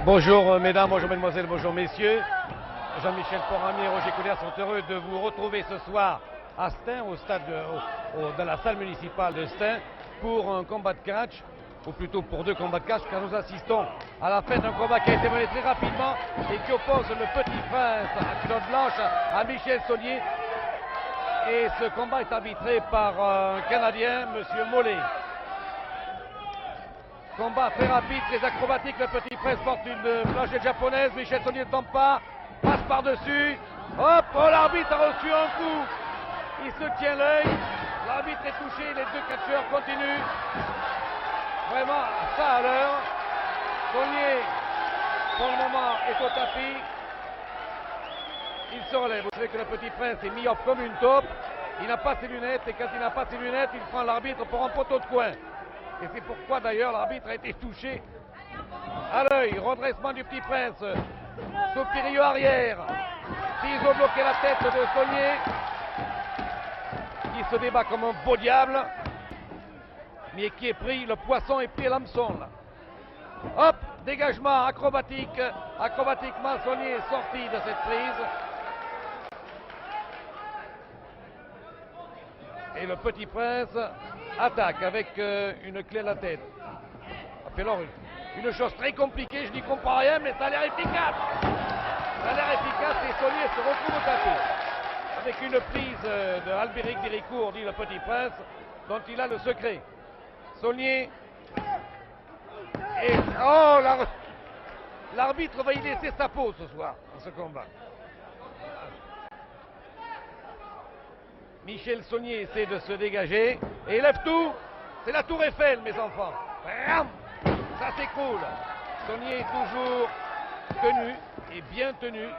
Bonjour mesdames, bonjour mesdemoiselles, bonjour messieurs. Jean-Michel Poramier et Roger Couder sont heureux de vous retrouver ce soir à Stein, au stade dans la salle municipale de Stein, pour un combat de catch, ou plutôt pour deux combats de catch, car nous assistons à la fin d'un combat qui a été mené très rapidement et qui oppose le Petit Prince à Claude Blanche à Michel Saulnier. Et ce combat est arbitré par un Canadien, Monsieur Mollet. Combat très rapide, très acrobatique. Le Petit Prince porte une planchette japonaise. Michel Saulnier ne tombe pas, passe par-dessus. Hop, oh, l'arbitre a reçu un coup. Il se tient l'œil. L'arbitre est touché. Les deux catcheurs continuent. Vraiment, ça à l'heure. Saulnier, pour le moment, est au tapis. Il se relève. Vous savez que le Petit Prince est myope comme une taupe. Il n'a pas ses lunettes. Et quand il n'a pas ses lunettes, il prend l'arbitre pour un poteau de coin. Et c'est pourquoi d'ailleurs l'arbitre a été touché à l'œil. Redressement du Petit Prince. Soupiriou arrière. Ciseaux bloqué la tête de Saulnier, qui se débat comme un beau diable, mais qui est pris, le poisson est pris à l'hameçon là. Hop, dégagement acrobatique. Acrobatiquement, Saulnier est sorti de cette prise. Et le Petit Prince attaque avec une clé à la tête. Alors, une chose très compliquée, je n'y comprends rien, mais ça a l'air efficace. Ça a l'air efficace et Saulnier se retrouve au tapis. Avec une prise de Albéric Déricourt, dit le Petit Prince, dont il a le secret. Saulnier. Et oh, l'arbitre va y laisser sa peau ce soir, dans ce combat. Michel Saulnier essaie de se dégager et lève tout. C'est la tour Eiffel, mes enfants. Ça s'écroule. Saulnier est toujours tenu et bien tenu.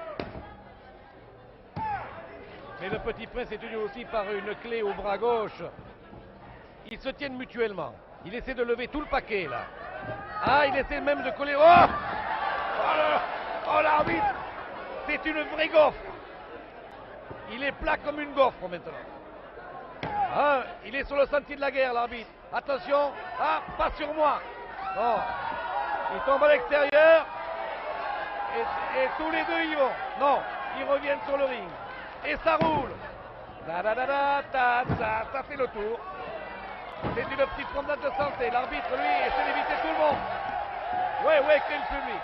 Mais le Petit Prince est tenu aussi par une clé au bras gauche. Ils se tiennent mutuellement. Il essaie de lever tout le paquet là. Ah, il essaie même de coller. Oh l'arbitre. C'est une vraie gaufre. Il est plat comme une gaufre maintenant. Ah, il est sur le sentier de la guerre, l'arbitre. Attention. Ah, pas sur moi. Non. Il tombe à l'extérieur. Et tous les deux y vont. Non, ils reviennent sur le ring. Et ça roule. Ça fait le tour. C'est une petite promenade de santé. L'arbitre, lui, essaie d'éviter tout le monde. Ouais, quel public.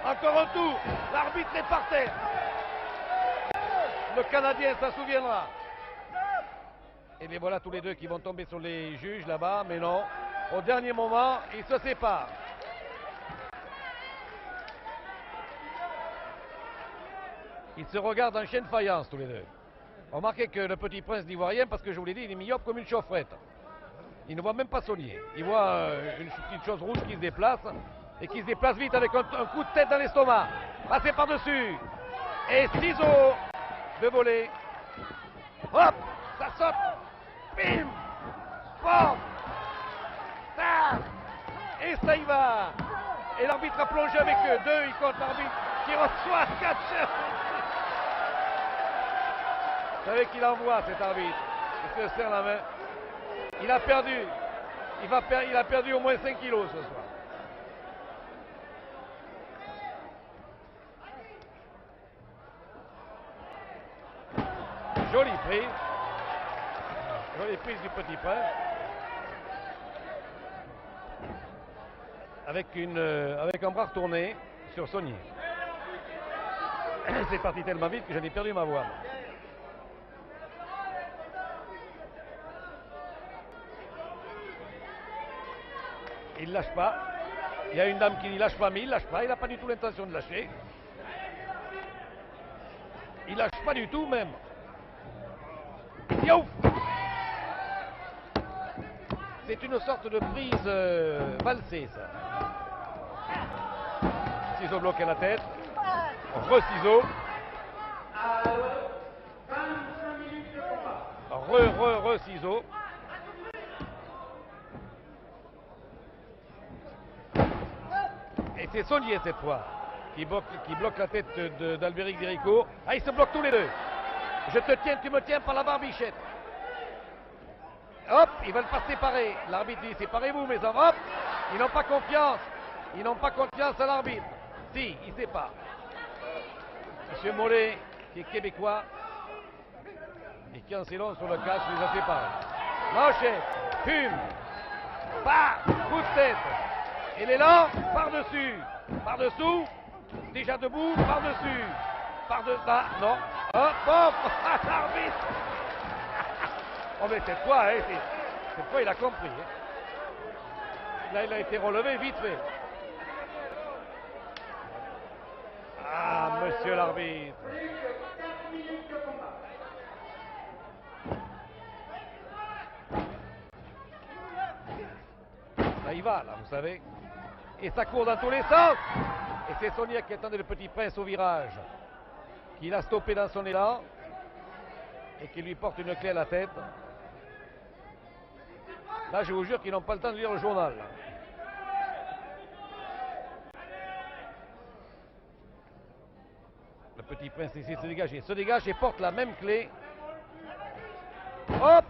Encore un tour. L'arbitre est par terre. Le Canadien s'en souviendra. Et bien voilà tous les deux qui vont tomber sur les juges là-bas, mais non. Au dernier moment, ils se séparent. Ils se regardent en chaîne faïence tous les deux. Remarquez que le Petit Prince n'y voit rien parce que je vous l'ai dit, il est myope comme une chaufferette. Il ne voit même pas Saulnier. Il voit une petite chose rouge qui se déplace et qui se déplace vite avec un coup de tête dans l'estomac. Passé par-dessus. Et ciseaux de voler. Hop, ça saute. Bim, fort. Et ça y va. Et l'arbitre a plongé avec eux. Deux, il compte l'arbitre qui reçoit 4 chefs. Vous savez qu'il envoie cet arbitre. Il se serre la main. Il a perdu. Il a perdu au moins 5 kilos ce soir. Jolie prise. Jolie prise du Petit Prince. Avec un bras retourné sur Saulnier. C'est parti tellement vite que j'en ai perdu ma voix. Il ne lâche pas. Il y a une dame qui ne lâche pas, mais il ne lâche pas. Il n'a pas du tout l'intention de lâcher. Il ne lâche pas du tout même. Youf! C'est une sorte de prise valsée, ça. Ciseaux bloqué à la tête. Re-ciseaux. Re-ciseaux. Et c'est Saulnier cette fois qui bloque la tête d'Albéric Déricourt. Ah, ils se bloquent tous les deux. Je te tiens, tu me tiens par la barbichette. Hop, ils veulent pas se séparer. L'arbitre dit séparez-vous, mes hommes. Hop, ils n'ont pas confiance. Ils n'ont pas confiance à l'arbitre. Si, il ne sait pas. Monsieur Mollet, qui est québécois, et qui en sait long sur le casque, les a séparés. Manchette, fume, bah, coup de tête. Et l'élan, par-dessus, par-dessous, déjà debout, par-dessus, par-dessus, ah, non, hop, hop, l'arbitre. Oh mais cette fois, hein, cette fois il a compris. Hein. Là il a été relevé vite fait. Ah, monsieur l'arbitre. Là il va, là, vous savez. Et ça court dans tous les sens. Et c'est Sonia qui attendait le Petit Prince au virage, qui l'a stoppé dans son élan et qui lui porte une clé à la tête. Là, je vous jure qu'ils n'ont pas le temps de lire le journal. Là. Le Petit Prince essaie de se dégage et porte la même clé. Hop!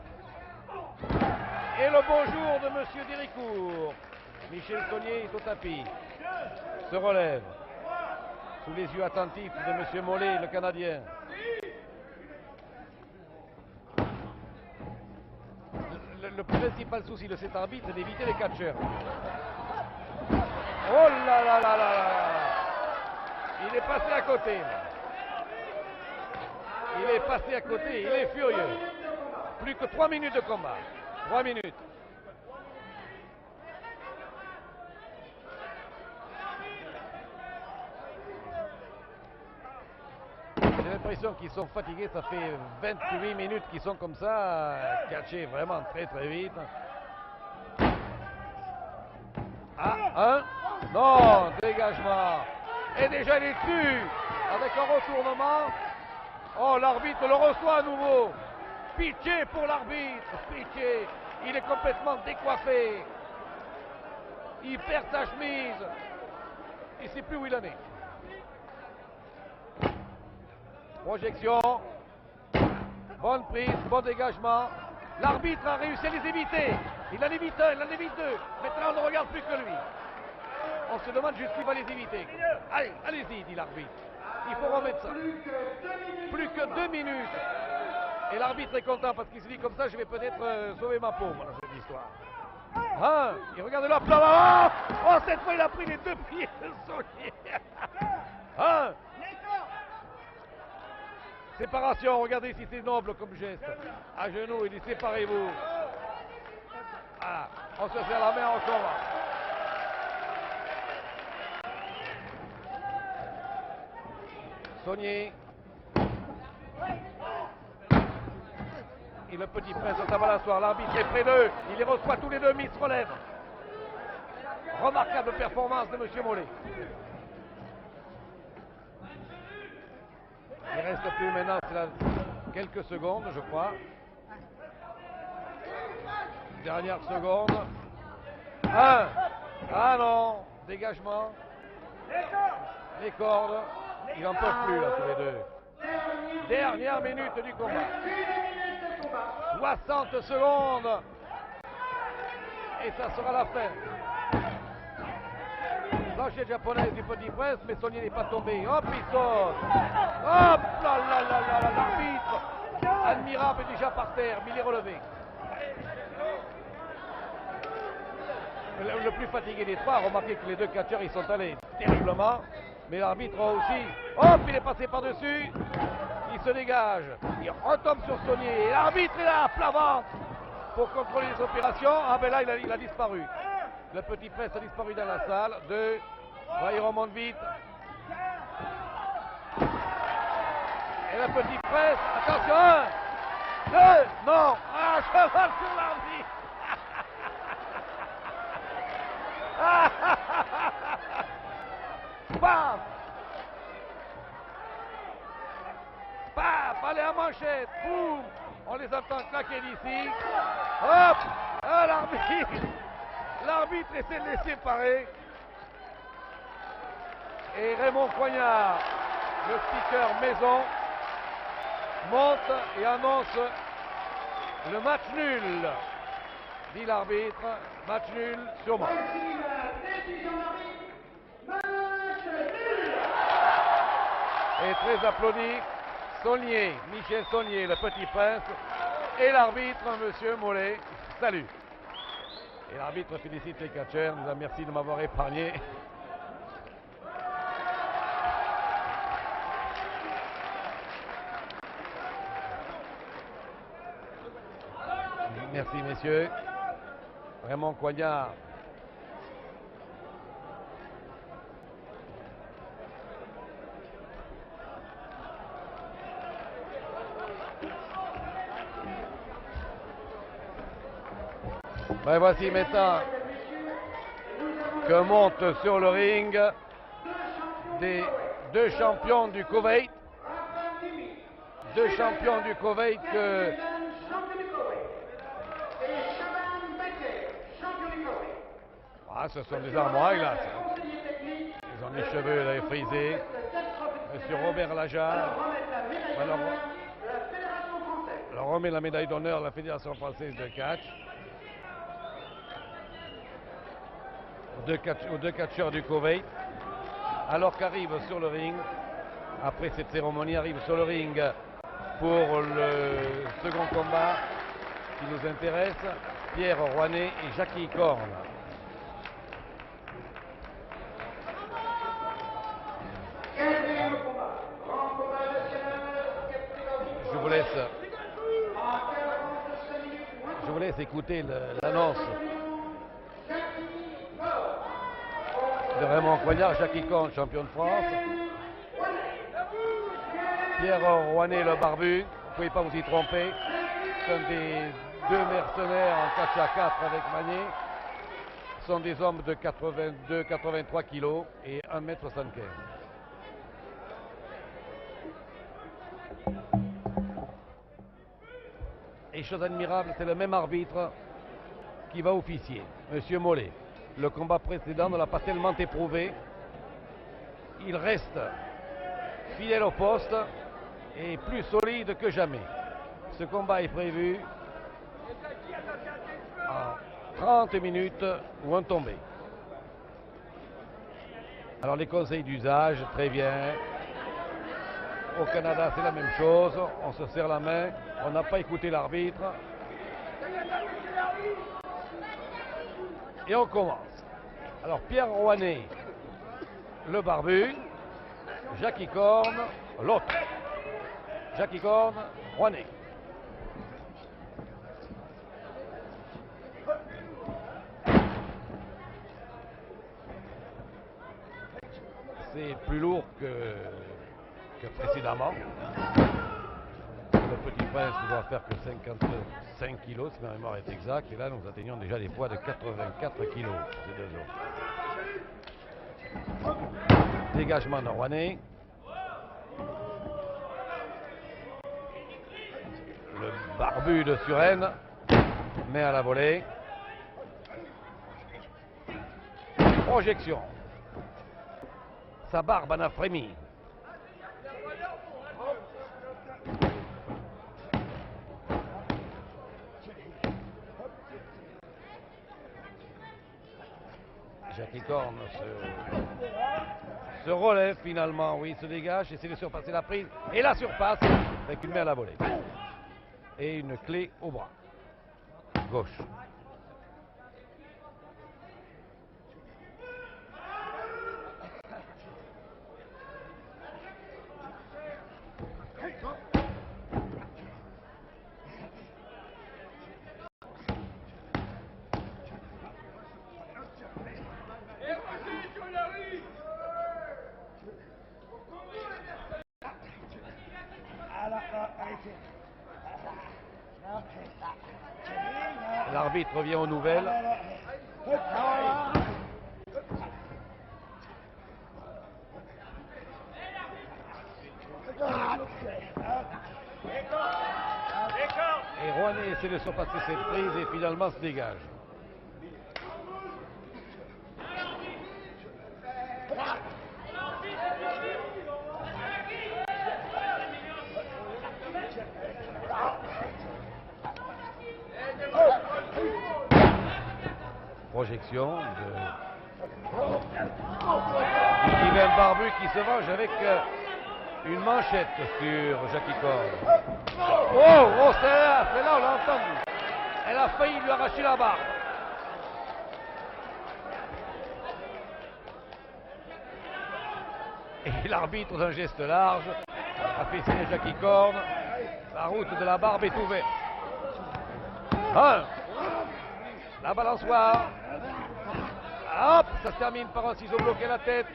Et le bonjour de Monsieur Déricourt. Michel Saunier est au tapis. Se relève. Sous les yeux attentifs de Monsieur Mollet, le Canadien. Le principal souci de cet arbitre est d'éviter les catcheurs. Oh là là là là là! Il est passé à côté. Il est passé à côté, il est furieux. Plus que 3 minutes de combat. 3 minutes. J'ai l'impression qu'ils sont fatigués, ça fait 28 minutes qu'ils sont comme ça, catchés vraiment très très vite. Ah, un, non, dégagement. Et déjà il est dessus, avec un retournement. Oh, l'arbitre le reçoit à nouveau. Pitié pour l'arbitre, pitié. Il est complètement décoiffé. Il perd sa chemise. Il ne sait plus où il en est. Projection. Bonne prise, bon dégagement. L'arbitre a réussi à les éviter. Il en évite un, il en évite deux. Maintenant, on ne regarde plus que lui. On se demande jusqu'où il va les éviter. Allez, allez-y, dit l'arbitre. Il faut remettre ça. Plus que 2 minutes. Et l'arbitre est content parce qu'il se dit comme ça, je vais peut-être sauver ma peau dans cette histoire. Hein, et regardez là, là. Oh, cette fois, il a pris les 2 pieds de Saunier. Hein. Séparation, regardez si c'est noble comme geste. À genoux, il dit séparez-vous. Ah, on se serre la main encore. Saunier. Et le Petit Prince à sa balançoire. L'arbitre est près d'eux. Il les reçoit tous les deux, mais ils se relèvent. Remarquable performance de M. Mollet. Il reste plus maintenant, c'est là, quelques secondes, je crois. Dernière seconde. Un. Ah non. Dégagement. Les cordes. Ils n'en peuvent plus, là, tous les deux. Dernière minute du combat. 60 secondes. Et ça sera la fin. Planchette japonaise du Petit Prince, mais Saunier n'est pas tombé. Hop, il saute. Hop là là là là là, l'arbitre. Admirable est déjà par terre, mais il est relevé. Le plus fatigué des trois, remarquez que les deux catcheurs, ils sont allés terriblement. Mais l'arbitre aussi. Hop, il est passé par-dessus. Il se dégage. Il retombe sur Saunier. Et l'arbitre est là, plat ventre, pour contrôler les opérations. Ah ben là, il a disparu. Le Petit Prince a disparu dans la salle. 2. Il remonte vite. Et le Petit Prince, attention, 1, 2, non. Ah, cheval sur l'arbitre. Paf. Paf, allez à manchette. Boum. On les entend claquer d'ici. Hop. Ah, l'arbitre. L'arbitre essaie de les séparer. Et Raymond Coignard, le speaker maison, monte et annonce le match nul. Dit l'arbitre, match nul sûrement. est très applaudi. Saulnier, Michel Saulnier, le petit prince, et l'arbitre, monsieur Mollet. Salut. Et l'arbitre félicite les catcheurs, nous a merci de m'avoir épargné. Merci messieurs. Raymond Coignard. Ben voici maintenant que montent sur le ring des deux champions du Koweït. Deux champions du Koweït que... Ah, ce sont des armoires là. Ils ont les cheveux là, frisés. Monsieur Robert Lajard. Alors, on remet la médaille d'honneur à la Fédération française de catch. Aux deux catcheurs du Koweït. Alors qu'arrive sur le ring, après cette cérémonie, arrive sur le ring pour le second combat qui nous intéresse, Pierre Rouanet et Jackie Corne. Je vous laisse écouter l'annonce de Raymond Coignard, Jackie Corne, champion de France. Pierre Rouanet, le barbu, vous ne pouvez pas vous y tromper. Ce sont des deux mercenaires en catch à 4 avec Magnier. Ce sont des hommes de 82-83 kilos et 1m75. Et chose admirable, c'est le même arbitre qui va officier, Monsieur Mollet. Le combat précédent ne l'a pas tellement éprouvé. Il reste fidèle au poste et plus solide que jamais. Ce combat est prévu en 30 minutes ou un tombé. Alors les conseils d'usage, très bien. Au Canada, c'est la même chose. On se serre la main. On n'a pas écouté l'arbitre. Et on commence. Alors Pierre Rouanet, le barbu. Jackie Corne, l'autre. Jackie Corne, Rouanet. C'est plus lourd que précédemment. Le petit prince ne doit faire que 55 kilos, si ma mémoire est exacte. Et là, nous atteignons déjà des poids de 84 kilos, ces deux autres. Dégagement de Rouanet. Le barbu de Suresnes met à la volée. Projection. Sa barbe en a frémi. Jackie Corne se relève finalement, oui, se dégage, essaie de surpasser la prise et la surpasse avec une main à la volée. Et une clé au bras gauche. L'arbitre revient aux nouvelles. Et Rouanet essaie de surpasser cette prise et finalement se dégage. Projection de Yves Barbu qui se venge avec Une manchette sur Jackie Corn. Oh, celle-là, on l'a entendu. Elle a failli lui arracher la barre. Et l'arbitre, d'un geste large, a fait signer Jackie Corn. La route de la barbe est ouverte. La balançoire. Hop, ça se termine par un ciseau bloqué la tête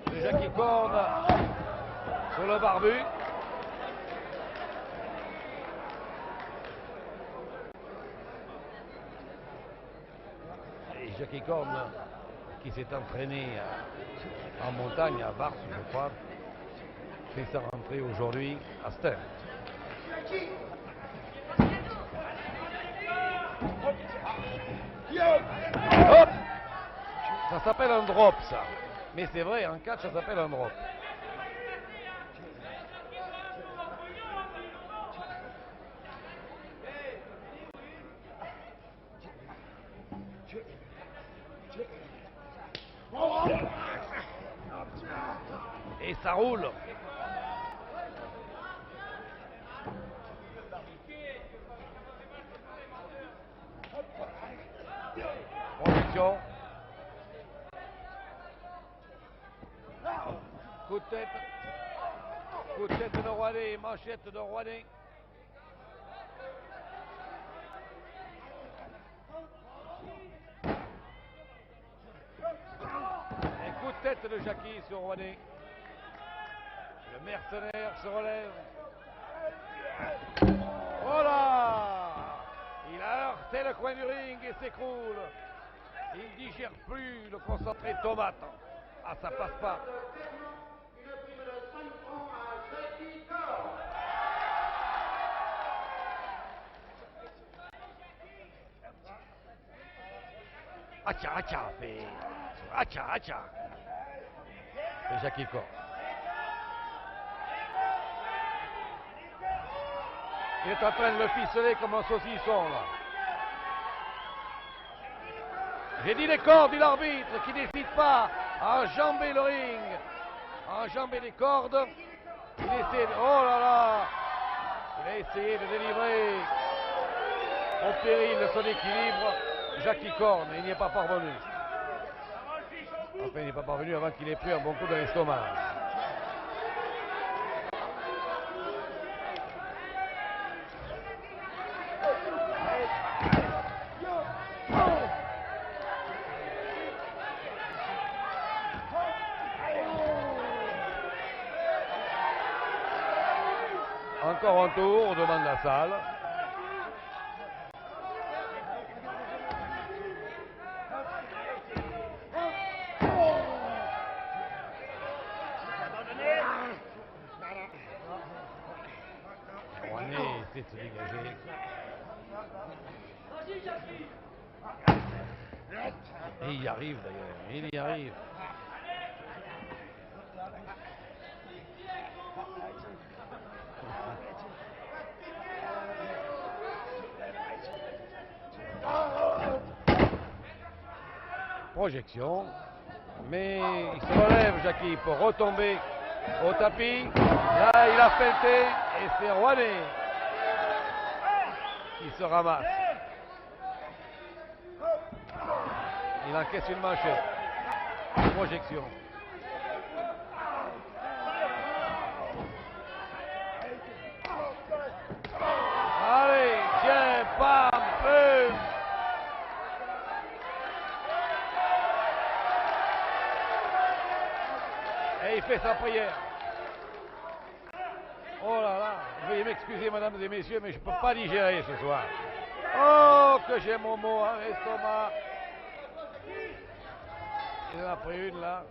de Jackie Corn sur le barbu. Et Jackie Corn, qui s'est entraîné en montagne à Vars, je crois, fait sa rentrée aujourd'hui à Stern. Hop! Ça s'appelle un drop, ça. Mais c'est vrai, en catch, ça s'appelle un drop. Et ça roule. Protection. Coup de tête. Coup de tête de Rouanet, manchette de Rouanet. Et coup de tête de Jackie sur Rouanet. Le mercenaire se relève. Oh là! Il a heurté le coin du ring et s'écroule. Il ne digère plus le concentré de tomate. Ah, ça passe pas. Acha, fait. Acha. C'est Jackie Corn. Il est en train de le ficeler comme un saucisson, là. J'ai dit les cordes, dit l'arbitre, qui n'hésite pas à enjamber le ring, à enjamber les cordes. Il essaie de... Oh là là! Il a essayé de délivrer au péril de son équilibre Jackie Corn, et il n'y est pas parvenu. Enfin, il n'est pas parvenu avant qu'il ait pris un bon coup dans l'estomac. Encore un tour, demande la salle. Rouanet essaie de se dégager. Et il y arrive d'ailleurs, il y arrive. Projection, mais il se relève Jackie pour retomber au tapis. Là il a feinté et c'est Rouanet qui se ramasse. Il encaisse une manchette. Projection. Allez, tiens, bam, boum. Et il fait sa prière. Oh là là, veuillez m'excuser, mesdames et messieurs, mais je ne peux pas digérer ce soir. Oh, que j'ai mon mot à l'estomac. Il en a pris une là.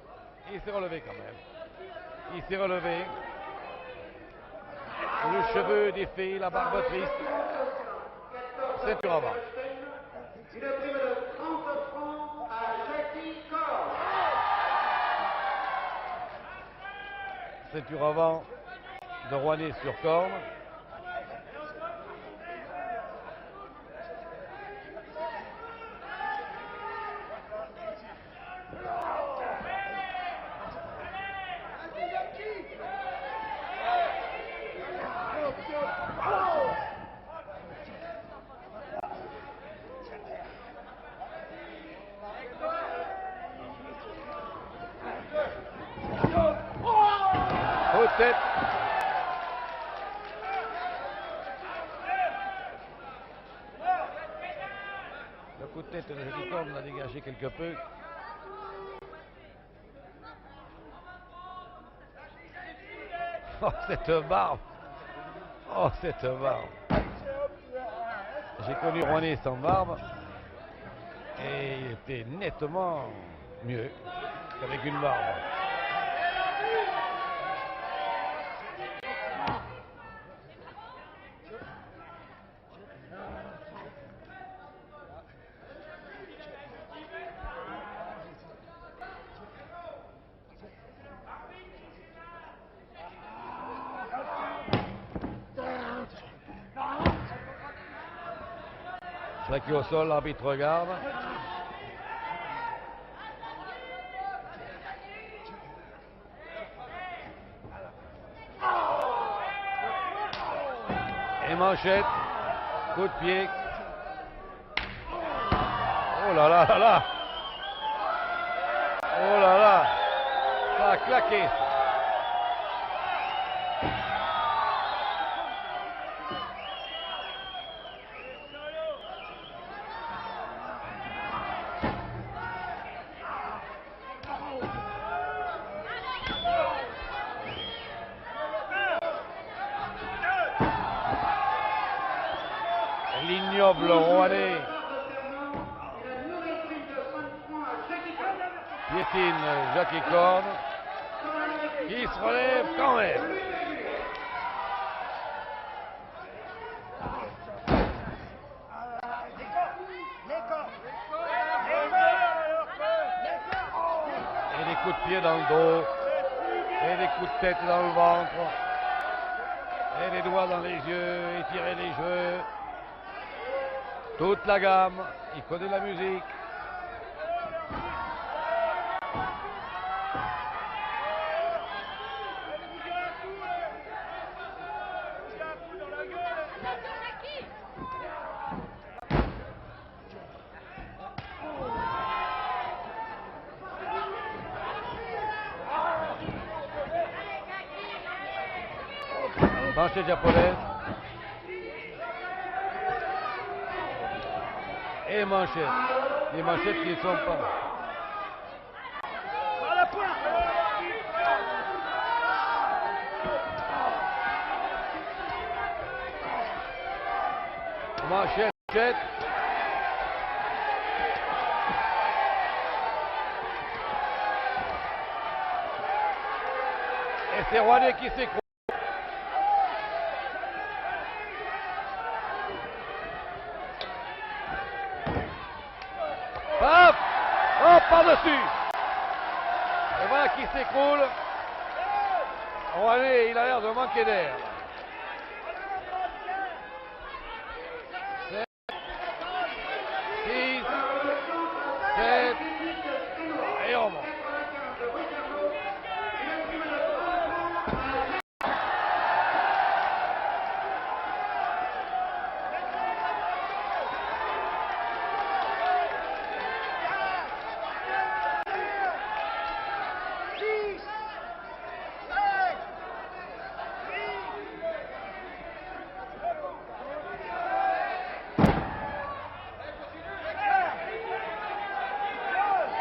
Il s'est relevé quand même. Il s'est relevé. Le cheveu défait, la barbe triste. Ceinture avant. Une prime de 30 francs à Jackie Corn. Ceinture avant de Rouanet sur Corn. de tête. Le coup de tête de Jackie Corne l'a dégagé quelque peu. Oh, cette barbe! Oh, cette barbe! J'ai connu Rouennais sans barbe et il était nettement mieux qu'avec une barbe. Plaqué au sol, l'arbitre regarde. Et manchette, coup de pied. Oh là là là là! Oh là là! Ça a claqué. L'ignoble Rouennais piétine Jackie Corne qui se relève quand même. Et des coups de pied dans le dos, et des coups de tête dans le ventre, et des doigts dans les yeux, étirer les cheveux. Toute la gamme, il connaît la musique. Manchette japonaise. Et manchette. Les manchettes qui ne sont pas. Manchette. Et c'est Rouennais qui s'écroule. Hop! Hop, par-dessus! Et voilà qui s'écroule. Rouennais, il a l'air de manquer d'air. 7, 6, 7, et on monte.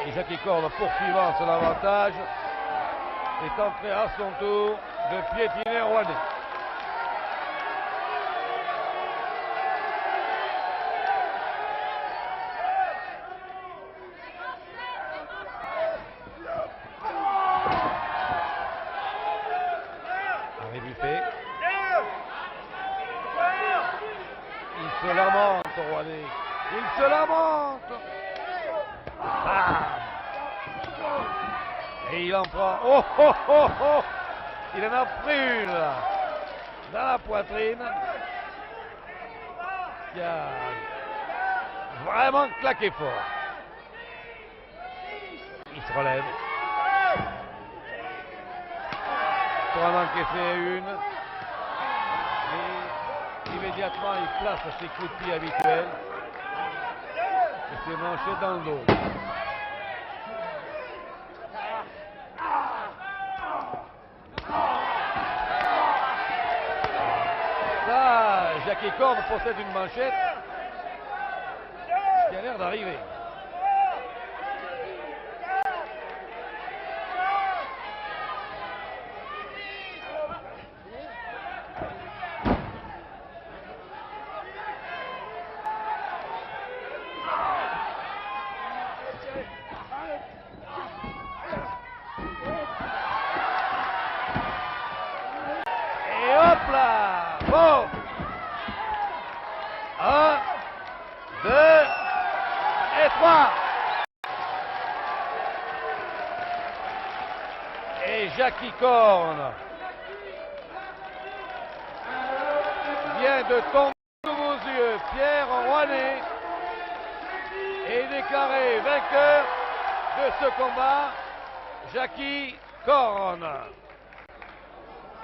Et Jackie Corne, poursuivant son avantage, est entré à son tour de piétiner Rouennais. Arrêt buffet. Il se lamente, Rouennais. Il se lamente. Ah. Et il en prend. Oh oh oh oh! Il en a pris une là, dans la poitrine. Il a vraiment claqué fort. Il se relève. Pour en encaisser une. Et immédiatement il place ses coups de pied habituels. Et ses manchettes dans le dos. Jackie Corn possède une manchette qui a l'air d'arriver. Et hop là! Bon! 1, 2 et 3. Et Jackie Corn vient de tomber sous vos yeux. Pierre Rouanet est déclaré vainqueur de ce combat. Jackie Corn.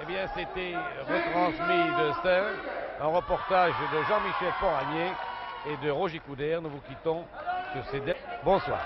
Eh bien, c'était retransmis de Saint, un reportage de Jean-Michel Poranier et de Roger Coudert. Nous vous quittons sur ces... Bonsoir.